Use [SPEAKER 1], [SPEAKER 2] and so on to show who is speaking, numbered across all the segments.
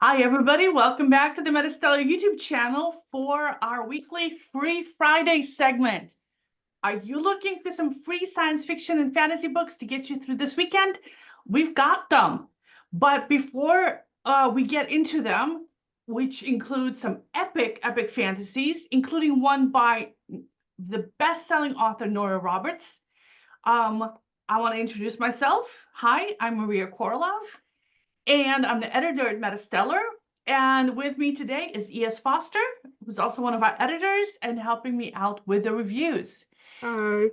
[SPEAKER 1] Hi, everybody. Welcome back to the MetaStellar YouTube channel for our weekly Free Friday segment. Are you looking for some free science fiction and fantasy books to get you through this weekend? We've got them. But before we get into them, which includes some epic fantasies, including one by the best-selling author Nora Roberts, I want to introduce myself. Hi, I'm Maria KOROLOV. And I'm the editor at MetaStellar. And with me today is E.S. Foster, who's also one of our editors and helping me out with the reviews.
[SPEAKER 2] Hi.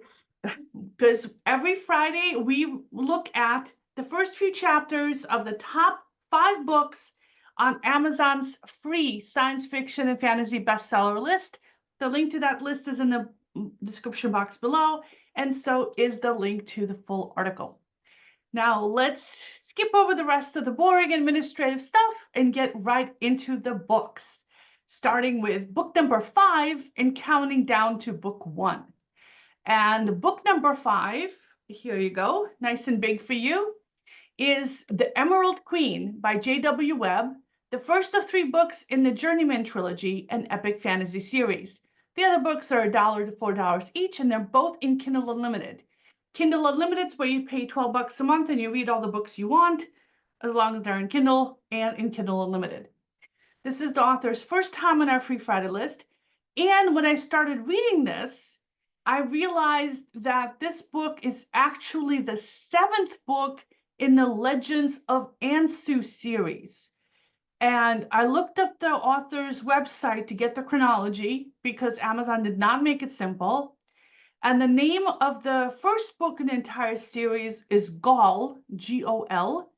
[SPEAKER 1] Because every Friday we look at the first few chapters of the top 5 books on Amazon's free science fiction and fantasy bestseller list. The link to that list is in the description box below, and so is the link to the full article. Now let's skip over the rest of the boring administrative stuff and get right into the books, starting with book number 5 and counting down to book 1. And book number 5, here you go, nice and big for you, is The Emerald Queen by J.W. Webb, the first of 3 books in the Journeyman trilogy, an epic fantasy series. The other books are $1 to $4 each, and they're both in Kindle Unlimited. Kindle Unlimited is where you pay $12 a month and you read all the books you want, as long as they're in Kindle and in Kindle Unlimited. This is the author's first time on our Free Friday list. And when I started reading this, I realized that this book is actually the 7th book in the Legends of Ansu series. And I looked up the author's website to get the chronology because Amazon did not make it simple. And the name of the first book in the entire series is Gol, G-O-L,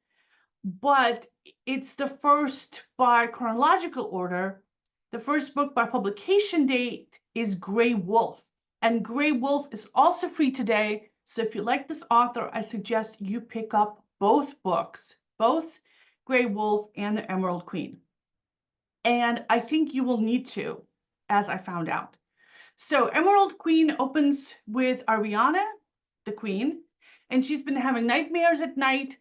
[SPEAKER 1] but it's the first by chronological order. The first book by publication date is Grey Wolf, and Grey Wolf is also free today. So if you like this author, I suggest you pick up both books, both Grey Wolf and The Emerald Queen. And I think you will need to, as I found out. So Emerald Queen opens with Ariana, the queen, and she's been having nightmares at night.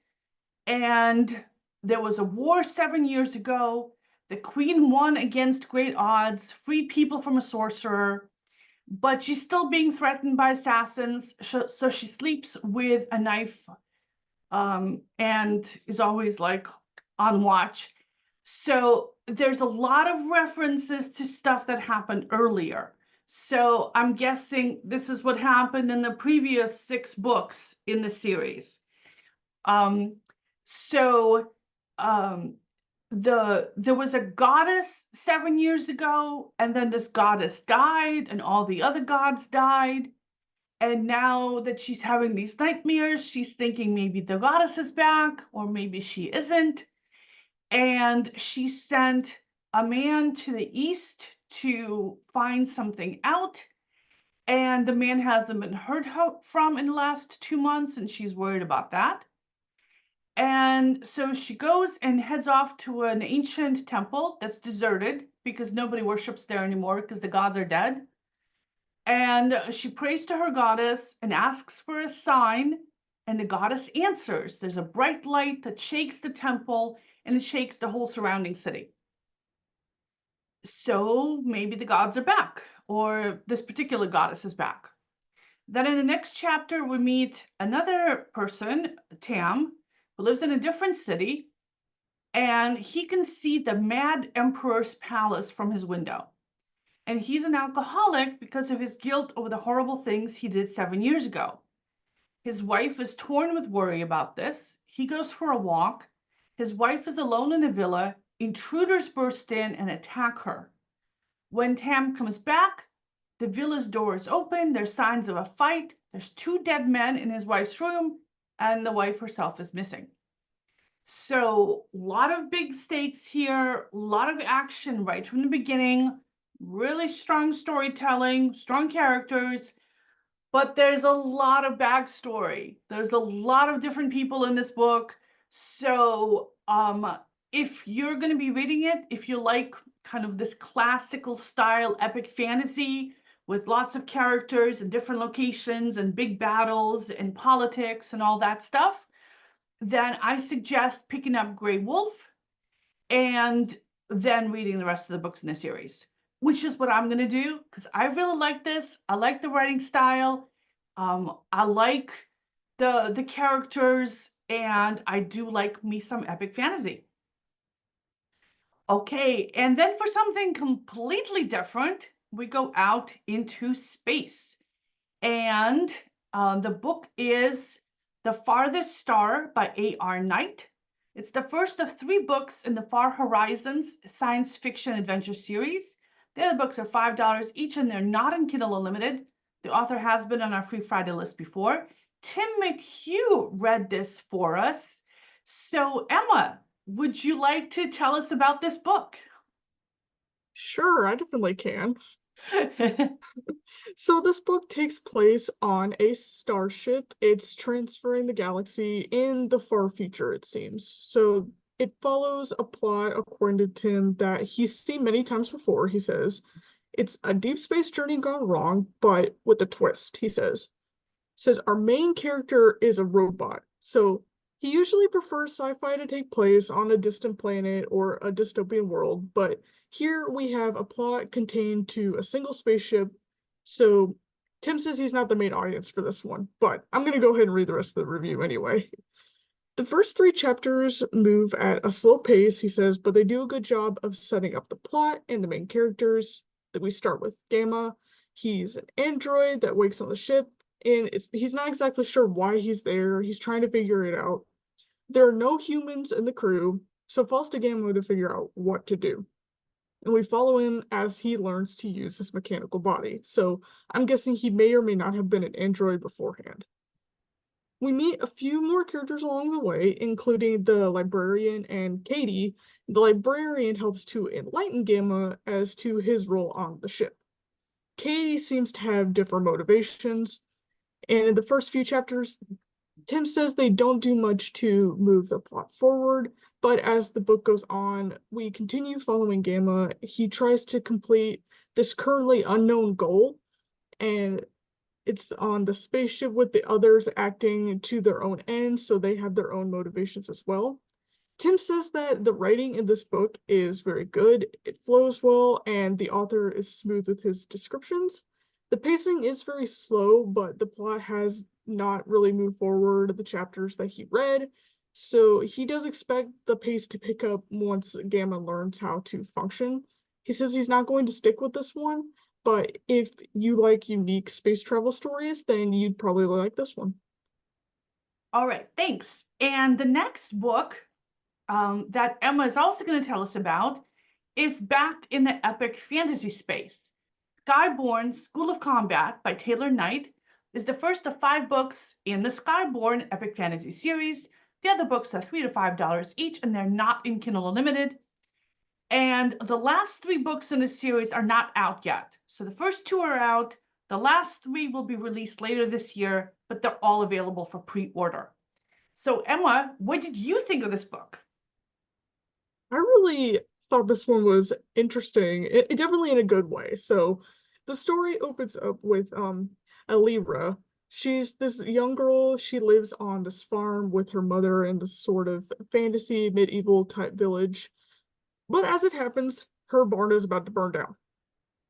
[SPEAKER 1] And there was a war 7 years ago. The queen won against great odds, freed people from a sorcerer, but she's still being threatened by assassins. So she sleeps with a knife and is always like on watch. So there's a lot of references to stuff that happened earlier. So I'm guessing this is what happened in the previous 6 books in the series. There was a goddess 7 years ago, and then this goddess died, and all the other gods died. And now that she's having these nightmares, she's thinking maybe the goddess is back, or maybe she isn't. And she sent a man to the east to find something out. And the man hasn't been heard from in the last 2 months, and she's worried about that. And so she goes and heads off to an ancient temple that's deserted because nobody worships there anymore because the gods are dead. And she prays to her goddess and asks for a sign, and the goddess answers. There's a bright light that shakes the temple, and it shakes the whole surrounding city. So maybe the gods are back, or this particular goddess is back. Then in the next chapter, we meet another person, Tam, who lives in a different city, and he can see the Mad Emperor's palace from his window. And he's an alcoholic because of his guilt over the horrible things he did 7 years ago. His wife is torn with worry about this. He goes for a walk. His wife is alone in a villa. Intruders burst in and attack her. When Tam comes back, the villa's door is open. There's signs of a fight. There's 2 dead men in his wife's room, and the wife herself is missing. So a lot of big stakes here, a lot of action right from the beginning, really strong storytelling, strong characters, but there's a lot of backstory. There's a lot of different people in this book. So if you're going to be reading it, if you like kind of this classical style epic fantasy with lots of characters and different locations and big battles and politics and all that stuff, then I suggest picking up Grey Wolf. and then reading the rest of the books in the series, which is what I'm going to do because I really like this. I like the writing style. I like the characters, and I do like me some epic fantasy. Okay, and then for something completely different, we go out into space. And the book is The Farthest Star by A.R. Knight. It's the first of 3 books in the Far Horizons science fiction adventure series. The other books are $5 each, and they're not in Kindle Unlimited. The author has been on our Free Friday list before. Tim McHugh read this for us. So, Emma, would you like to tell us about this book?
[SPEAKER 2] Sure, I definitely can. So this book takes place on a starship. It's transferring the galaxy in the far future, it seems. So it follows a plot, according to Tim, that he's seen many times before. He says it's a deep space journey gone wrong, but with a twist, he says our main character is a robot. So he usually prefers sci-fi to take place on a distant planet or a dystopian world, but here we have a plot contained to a single spaceship. So Tim says he's not the main audience for this one, but I'm going to go ahead and read the rest of the review anyway. The first 3 chapters move at a slow pace, he says, but they do a good job of setting up the plot and the main characters. That we start with Gamma. He's an android that wakes on the ship, and he's not exactly sure why he's there. He's trying to figure it out. There are no humans in the crew, so it falls to Gamma to figure out what to do. And we follow him as he learns to use his mechanical body. So I'm guessing he may or may not have been an android beforehand. We meet a few more characters along the way, including the librarian and Katie. The librarian helps to enlighten Gamma as to his role on the ship. Katie seems to have different motivations, and in the first few chapters, Tim says they don't do much to move the plot forward, but as the book goes on, we continue following Gamma. He tries to complete this currently unknown goal, and it's on the spaceship with the others acting to their own ends, so they have their own motivations as well. Tim says that the writing in this book is very good, it flows well, and the author is smooth with his descriptions. The pacing is very slow, but the plot has not really moved forward the chapters that he read, so he does expect the pace to pick up once Gamma learns how to function. He says he's not going to stick with this one, but if you like unique space travel stories, then you'd probably like this one.
[SPEAKER 1] All right, thanks. And the next book that Emma is also going to tell us about is back in the epic fantasy space. Skyborne School of Combat by Taylor Knight is the first of 5 books in the Skyborne epic fantasy series. The other books are $3 to $5 each, and they're not in Kindle Unlimited. And the last 3 books in the series are not out yet. So the first 2 are out. The last 3 will be released later this year, but they're all available for pre-order. So Emma, what did you think of this book?
[SPEAKER 2] I really thought this one was interesting, it definitely in a good way. So the story opens up with Alira. She's this young girl. She lives on this farm with her mother in this sort of fantasy medieval type village. But as it happens, her barn is about to burn down.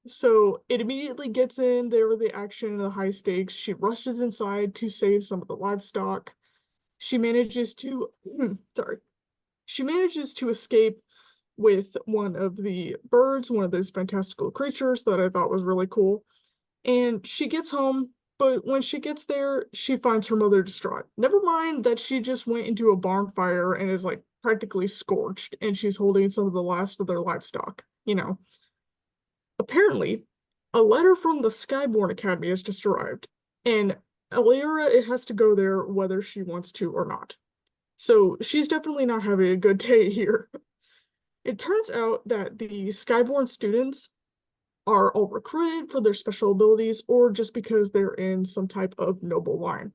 [SPEAKER 2] So it immediately gets in there with the action and the high stakes. She rushes inside to save some of the livestock. She manages to sorry. She manages to escape with one of the birds, one of those fantastical creatures that I thought was really cool. And she gets home, but when she gets there, she finds her mother distraught. Never mind that she just went into a barn fire and is like practically scorched, and she's holding some of the last of their livestock, you know. Apparently, a letter from the Skyborne Academy has just arrived, and Alira it has to go there whether she wants to or not. So she's definitely not having a good day here. It turns out that the Skyborne students are all recruited for their special abilities or just because they're in some type of noble line.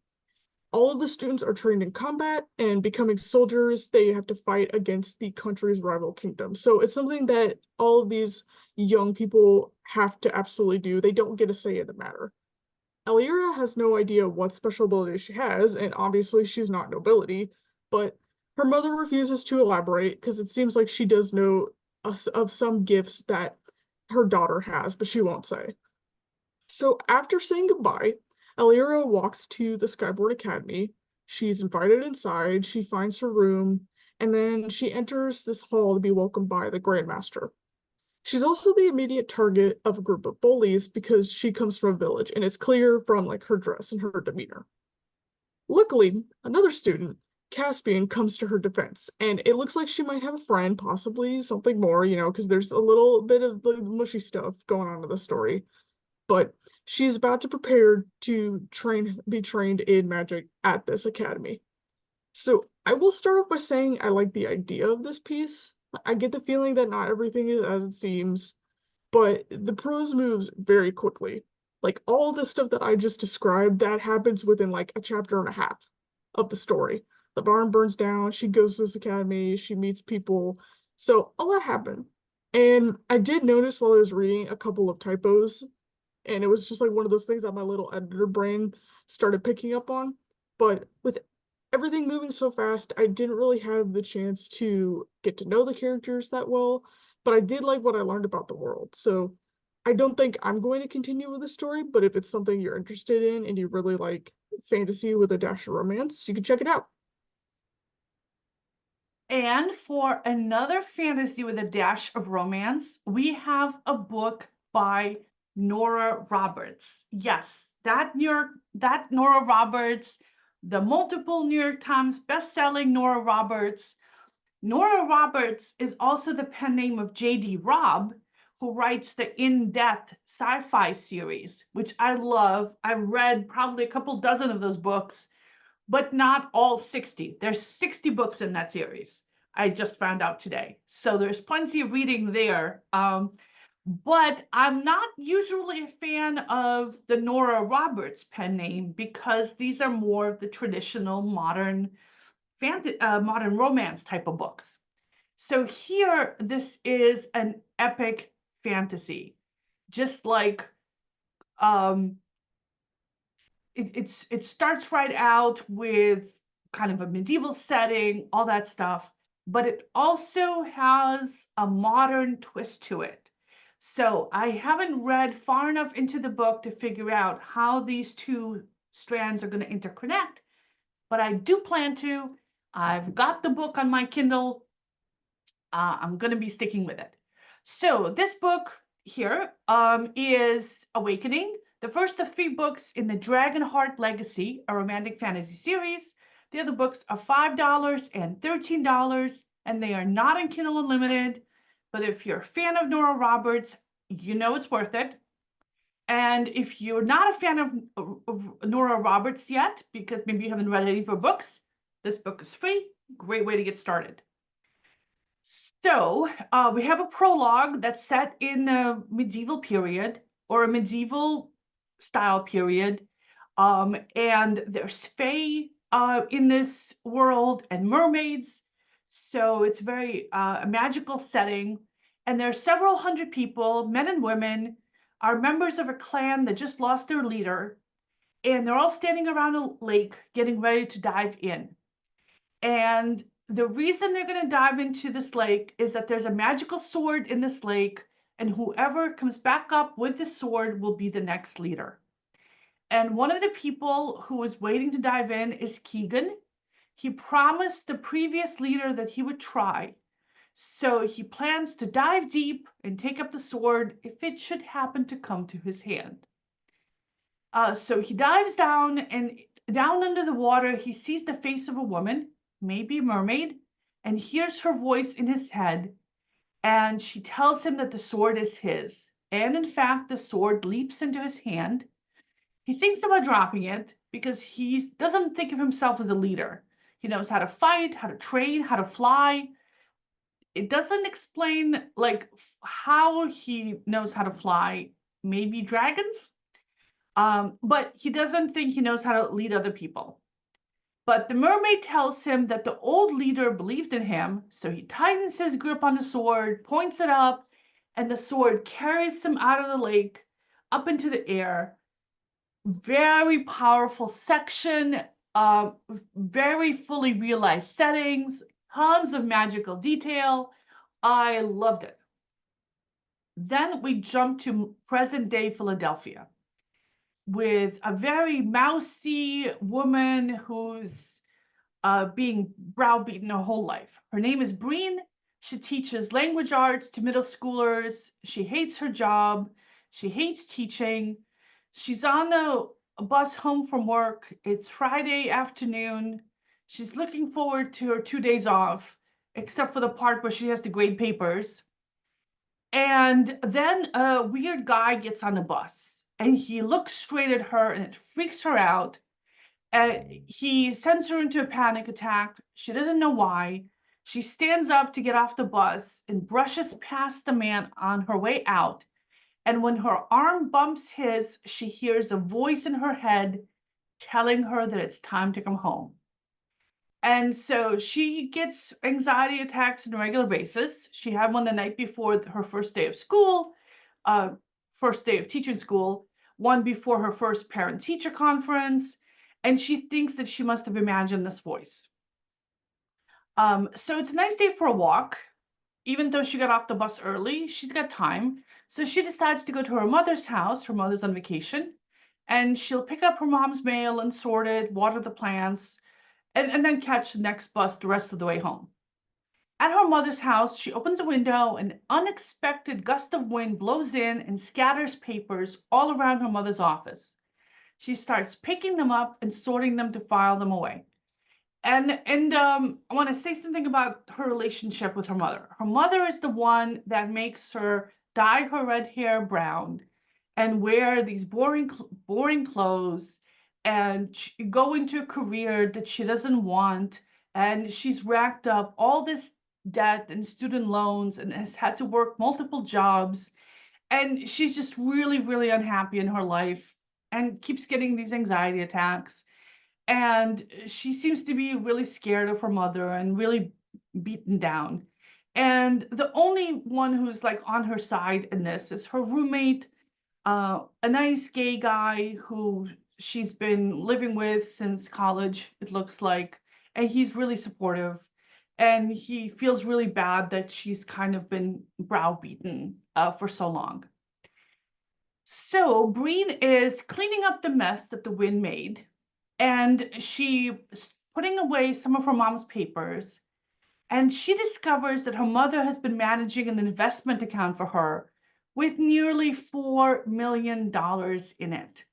[SPEAKER 2] All of the students are trained in combat, and becoming soldiers, they have to fight against the country's rival kingdom. So it's something that all of these young people have to absolutely do. They don't get a say in the matter. Alira has no idea what special ability she has, and obviously she's not nobility, but Her mother refuses to elaborate because it seems like she does know of some gifts that her daughter has, but she won't say. So after saying goodbye, Elira walks to the Skyboard Academy. She's invited inside, she finds her room, and then she enters this hall to be welcomed by the Grandmaster. She's also the immediate target of a group of bullies because she comes from a village, and it's clear from like her dress and her demeanor. Luckily, another student, Caspian, comes to her defense, and it looks like she might have a friend, possibly something more, because there's a little bit of the mushy stuff going on in the story. But she's about to prepare to be trained in magic at this academy. So I will start off by saying I like the idea of this piece. I get the feeling that not everything is as it seems, but the prose moves very quickly. Like all the stuff that I just described, that happens within like a chapter and a half of the story. The barn burns down, she goes to this academy, she meets people. So a lot happened. And I did notice while I was reading a couple of typos, and it was just like one of those things that my little editor brain started picking up on. But with everything moving so fast, I didn't really have the chance to get to know the characters that well, but I did like what I learned about the world. So I don't think I'm going to continue with the story, but if it's something you're interested in and you really like fantasy with a dash of romance, you can check it out.
[SPEAKER 1] And for another fantasy with a dash of romance, we have a book by Nora Roberts. Yes, that Nora Roberts, the multiple New York Times best-selling Nora Roberts. Nora Roberts is also the pen name of J.D. Robb, who writes the in-depth sci-fi series, which I love. I've read probably a couple dozen of those books, but not all 60. There's 60 books in that series. I just found out today. So there's plenty of reading there. But I'm not usually a fan of the Nora Roberts pen name because these are more of the traditional modern romance type of books. So here, this is an epic fantasy, just like um, it starts right out with kind of a medieval setting, all that stuff, but it also has a modern twist to it. So I haven't read far enough into the book to figure out how these two strands are going to interconnect, but I do plan to. I've got the book on my Kindle. I'm going to be sticking with it. So this book here is Awakening, the first of 3 books in the Dragonheart Legacy, a romantic fantasy series. The other books are $5 and $13, and they are not in Kindle Unlimited. But if you're a fan of Nora Roberts, you know it's worth it. And if you're not a fan of Nora Roberts yet, because maybe you haven't read any of her books, this book is free. Great way to get started. So we have a prologue that's set in a medieval period or a medieval style period. And there's fae in this world and mermaids. So it's very a magical setting. And there are several hundred people, men and women, are members of a clan that just lost their leader. And they're all standing around a lake getting ready to dive in. And the reason they're going to dive into this lake is that there's a magical sword in this lake, and whoever comes back up with the sword will be the next leader. And one of the people who is waiting to dive in is Keegan. He promised the previous leader that he would try. So he plans to dive deep and take up the sword if it should happen to come to his hand. So he dives down, and down under the water, he sees the face of a woman, maybe a mermaid, and hears her voice in his head. And she tells him that the sword is his. And in fact, the sword leaps into his hand. He thinks about dropping it because he doesn't think of himself as a leader. He knows how to fight, how to train, how to fly. It doesn't explain like how he knows how to fly, maybe dragons, but he doesn't think he knows how to lead other people. But the mermaid tells him that the old leader believed in him, so he tightens his grip on the sword, points it up, and the sword carries him out of the lake, up into the air. Very powerful section. very fully realized settings, tons of magical detail. I loved it. Then we jump to present day Philadelphia with a very mousy woman who's being browbeaten her whole life. Her name is Breen. She teaches language arts to middle schoolers. She hates her job. She hates teaching. She's on a bus home from work. It's Friday afternoon. She's looking forward to her 2 days off, except for the part where she has to grade papers. And then a weird guy gets on the bus and he looks straight at her and it freaks her out. He sends her into a panic attack. She doesn't know why. She stands up to get off the bus and brushes past the man on her way out. And when her arm bumps his, she hears a voice in her head telling her that it's time to come home. And so she gets anxiety attacks on a regular basis. She had one the night before her first day of school, first day of teaching school, one before her first parent-teacher conference, and she thinks that she must have imagined this voice. So it's a nice day for a walk. Even though she got off the bus early, she's got time. So she decides to go to her mother's house. Her mother's on vacation, and she'll pick up her mom's mail and sort it, water the plants, and then catch the next bus the rest of the way home. At her mother's house, she opens a window, an unexpected gust of wind blows in and scatters papers all around her mother's office. She starts picking them up and sorting them to file them away. And I want to say something about her relationship with her mother. Her mother is the one that makes her dye her red hair brown and wear these boring clothes and go into a career that she doesn't want. And she's racked up all this debt and student loans and has had to work multiple jobs. And she's just really, really unhappy in her life and keeps getting these anxiety attacks. And she seems to be really scared of her mother and really beaten down. And the only one who's like on her side in this is her roommate, a nice gay guy who she's been living with since college, it looks like, and he's really supportive. And he feels really bad that she's kind of been browbeaten for so long. So Breen is cleaning up the mess that the wind made, and she's putting away some of her mom's papers, and she discovers that her mother has been managing an investment account for her with nearly $4 million in it.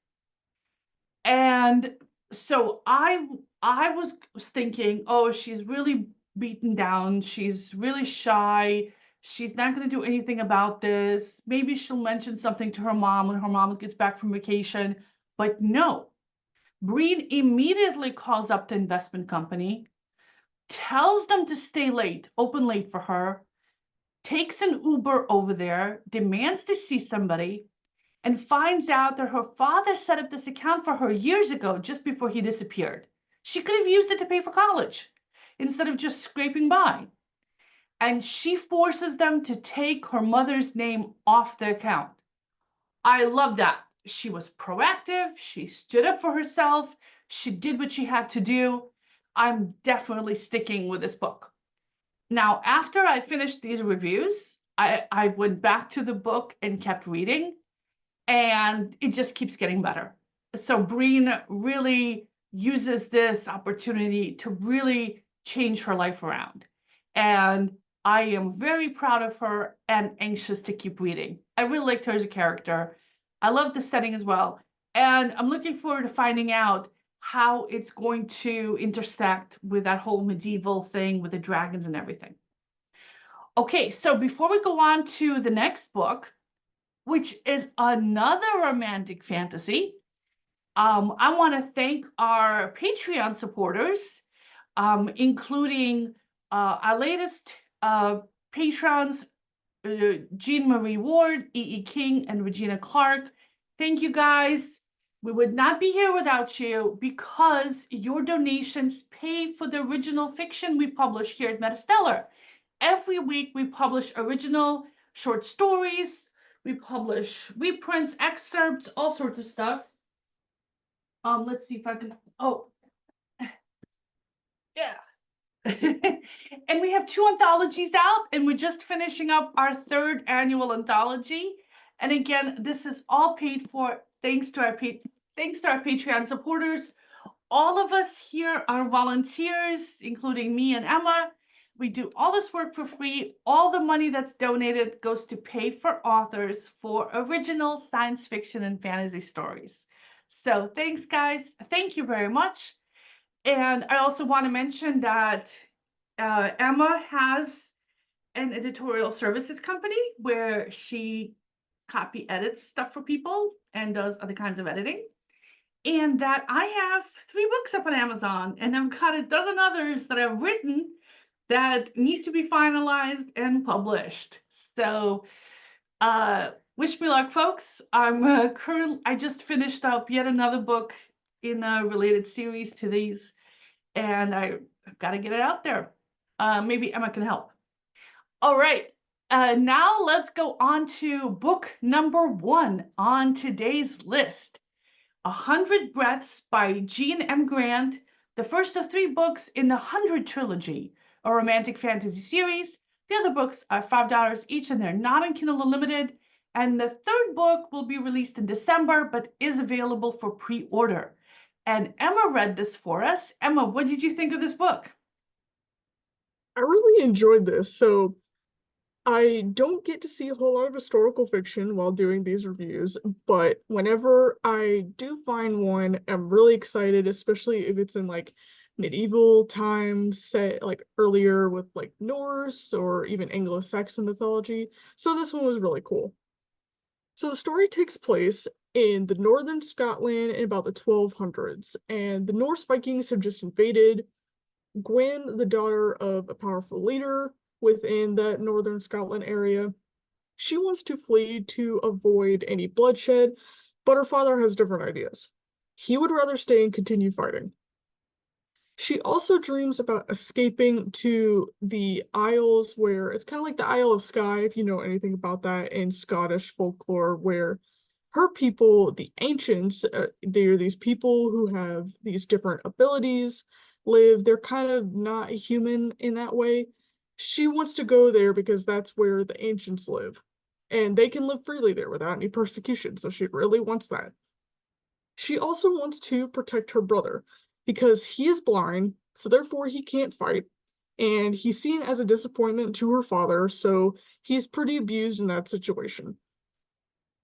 [SPEAKER 1] And so I was thinking, oh, she's really beaten down. She's really shy. She's not going to do anything about this. Maybe she'll mention something to her mom when her mom gets back from vacation. But no, Breen immediately calls up the investment company, tells them to stay late, open late for her, takes an Uber over there, demands to see somebody, and finds out that her father set up this account for her years ago, just before he disappeared. She could have used it to pay for college instead of just scraping by. And she forces them to take her mother's name off the account. I love that. She was proactive. She stood up for herself. She did what she had to do. I'm definitely sticking with this book. Now, after I finished these reviews, I went back to the book and kept reading, and it just keeps getting better. So Breen really uses this opportunity to really change her life around. And I am very proud of her and anxious to keep reading. I really liked her as a character. I love the setting as well. And I'm looking forward to finding out how it's going to intersect with that whole medieval thing with the dragons and everything. Okay, so before we go on to the next book, which is another romantic fantasy, I want to thank our Patreon supporters, including our latest patrons, Jean Marie Ward, E.E. King, and Regina Clark. Thank you, guys. We would not be here without you because your donations pay for the original fiction we publish here at MetaStellar. Every week we publish original short stories, we publish reprints, excerpts, all sorts of stuff. Let's see if I can, oh, Yeah. And we have 2 anthologies out, and we're just finishing up our 3rd annual anthology. And again, this is all paid for thanks to our Patreon supporters. All of us here are volunteers, including me and Emma. We do all this work for free. All the money that's donated goes to pay for authors for original science fiction and fantasy stories. So thanks, guys. Thank you very much. And I also want to mention that Emma has an editorial services company where she copy edits stuff for people and does other kinds of editing. And that I have 3 books up on Amazon, and I've got a dozen others that I've written that need to be finalized and published. So wish me luck, folks. I just finished up yet another book in a related series to these, and I've got to get it out there. Maybe Emma can help. All right, now let's go on to book number 1 on today's list. 100 Breaths by Jean M. Grant, the first of 3 books in the 100 trilogy, a romantic fantasy series. The other books are $5 each, and they're not on Kindle Unlimited. And the 3rd book will be released in December, but is available for pre-order. And Emma read this for us. Emma, what did you think of this book?
[SPEAKER 2] I really enjoyed this. So I don't get to see a whole lot of historical fiction while doing these reviews, but whenever I do find one, I'm really excited, especially if it's in like medieval times, set like earlier with like Norse or even Anglo-Saxon mythology. So this one was really cool. So the story takes place in the northern Scotland in about the 1200s, and the Norse Vikings have just invaded. Gwen, the daughter of a powerful leader within the northern Scotland area, she wants to flee to avoid any bloodshed, but her father has different ideas. He would rather stay and continue fighting. She also dreams about escaping to the Isles, where it's kind of like the Isle of Skye, if you know anything about that in Scottish folklore, where her people, the ancients, they're these people who have these different abilities, live. They're kind of not human in that way. She wants to go there because that's where the ancients live, and they can live freely there without any persecution, so she really wants that. She also wants to protect her brother because he is blind, so therefore he can't fight, and he's seen as a disappointment to her father, so he's pretty abused in that situation.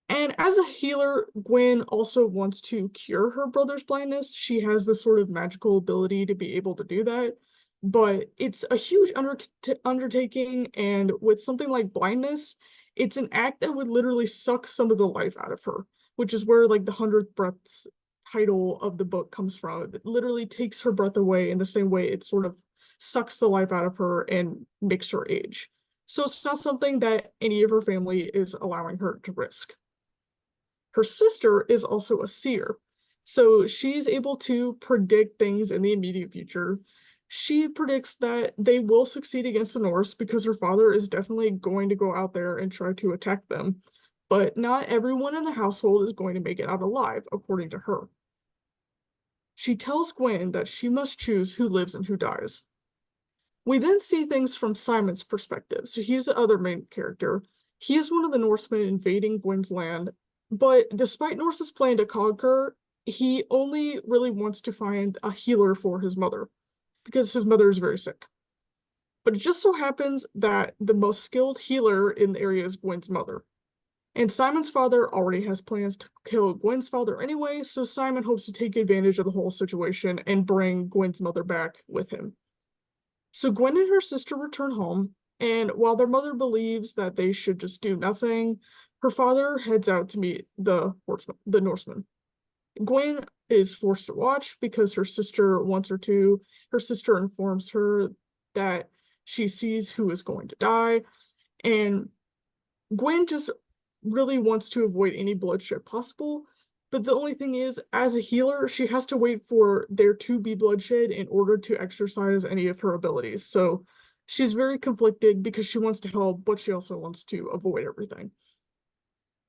[SPEAKER 2] And as a healer, Gwen also wants to cure her brother's blindness. She has this sort of magical ability to be able to do that, but it's a huge undertaking, and with something like blindness, it's an act that would literally suck some of the life out of her, which is where like the 100th Breaths title of the book comes from. It literally takes her breath away in the same way it sort of sucks the life out of her and makes her age. So it's not something that any of her family is allowing her to risk. Her sister is also a seer, so she's able to predict things in the immediate future. She predicts that they will succeed against the Norse because her father is definitely going to go out there and try to attack them, but not everyone in the household is going to make it out alive, according to her. She tells Gwen that she must choose who lives and who dies. We then see things from Simon's perspective, so he's the other main character. He is one of the Norsemen invading Gwen's land, but despite Norse's plan to conquer, he only really wants to find a healer for his mother, because his mother is very sick. But it just so happens that the most skilled healer in the area is Gwen's mother. And Simon's father already has plans to kill Gwen's father anyway, so Simon hopes to take advantage of the whole situation and bring Gwen's mother back with him. So Gwen and her sister return home, and while their mother believes that they should just do nothing, her father heads out to meet the Norsemen. Gwen is forced to watch because her sister wants her to. Her sister informs her that she sees who is going to die, and Gwen just really wants to avoid any bloodshed possible, but the only thing is, as a healer, she has to wait for there to be bloodshed in order to exercise any of her abilities. So she's very conflicted because she wants to help, but she also wants to avoid everything.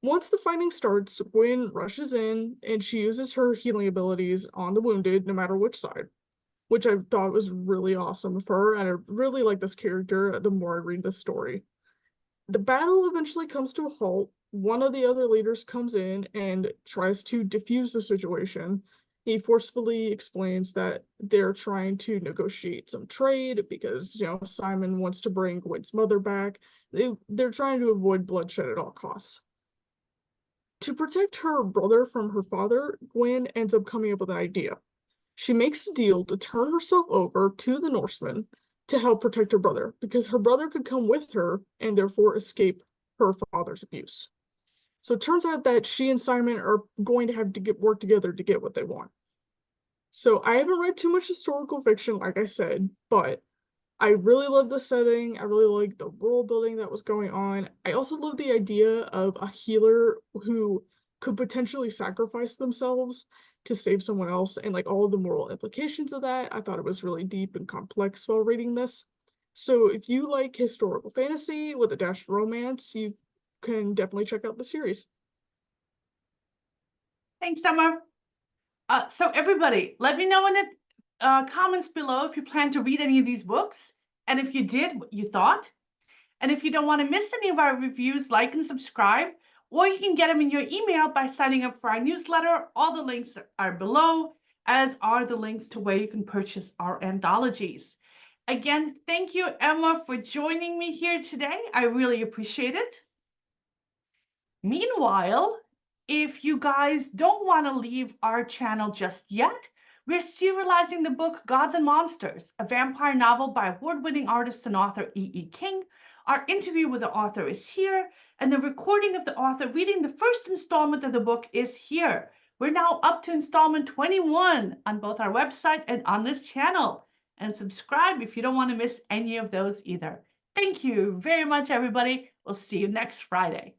[SPEAKER 2] Once the fighting starts, Gwen rushes in and she uses her healing abilities on the wounded, no matter which side. which I thought was really awesome of her, and I really like this character the more I read this story. The battle eventually comes to a halt. One of the other leaders comes in and tries to defuse the situation. He forcefully explains that they're trying to negotiate some trade because, Simon wants to bring Gwen's mother back. They're trying to avoid bloodshed at all costs. To protect her brother from her father, Gwen ends up coming up with an idea. She makes a deal to turn herself over to the Norsemen to help protect her brother, because her brother could come with her and therefore escape her father's abuse. So it turns out that she and Simon are going to have to work together to get what they want. So I haven't read too much historical fiction, like I said, but I really love the setting. I really like the world building that was going on. I also love the idea of a healer who could potentially sacrifice themselves to save someone else, and like all of the moral implications of that. I thought it was really deep and complex while reading this. So if you like historical fantasy with a dash of romance, you can definitely check out the series.
[SPEAKER 1] Thanks, Summer. So everybody, let me know in the comments below if you plan to read any of these books, and if you did, what you thought. And if you don't want to miss any of our reviews, like and subscribe, or you can get them in your email by signing up for our newsletter. All the links are below, as are the links to where you can purchase our anthologies. Again, thank you, Emma, for joining me here today. I really appreciate it. Meanwhile, if you guys don't want to leave our channel just yet, we're serializing the book Gods and Monsters, a vampire novel by award-winning artist and author E.E. King. Our interview with the author is here, and the recording of the author reading the first installment of the book is here. We're now up to installment 21 on both our website and on this channel. And subscribe if you don't want to miss any of those either. Thank you very much, everybody. We'll see you next Friday.